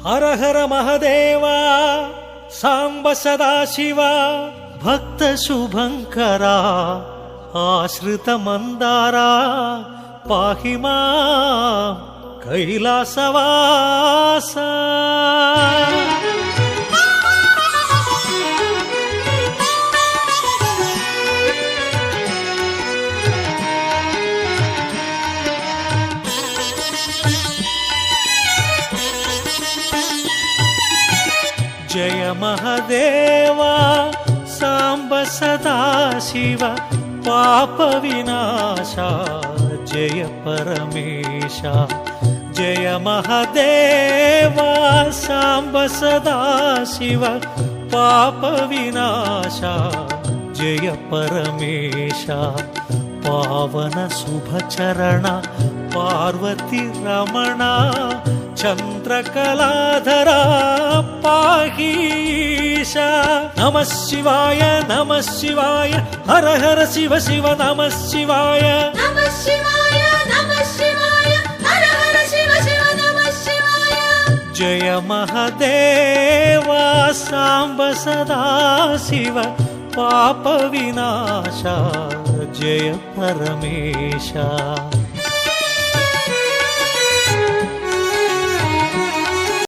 ಹರ ಹರ ಮಹದೇವ ಸಾಂಬ ಸದಾಶಿವ ಭಕ್ತ ಶುಭಂಕರ ಆಶ್ರಿತ ಮಂದಾರ ಪಾಹಿ ಮಾಂ ಕೈಲಾಸವಾಸ. ಜಯ ಮಹದೇವ ಸಾಂಬ ಸದಾಶಿವ ಪಾಪ ವಿನಾಶ ಜಯ ಪರಮೇಶ. ಜಯ ಮಹದೇವ ಸಾಂಬ ಸದಾಶಿವ ಪಾಪ ವಿನಾಶ ಜಯ ಪರಮೇಶ. ಪಾವನ ಶುಭ ಚರಣ ಪಾರ್ವತಿ ರಮಣ ಚಂದ್ರಕಲಾಧರ ಪಾಹೀಶ. ನಮಃ ಶಿವಾಯ ನಮಃ ಶಿವಾಯ ಹರ ಹರ ಶಿವ ಶಿವ ನಮಃ ಶಿವಾಯ. ನಮಃ ಶಿವಾಯ ನಮಃ ಶಿವಾಯ ಹರ ಹರ ಶಿವ ಶಿವ ನಮಃ ಶಿವಾಯ. ಜಯ ಮಹದೇವ ಸಾಂಬ ಸದಾಶಿವ ಪಾಪ ವಿನಾಶ ಜಯ ಪರಮೇಶ.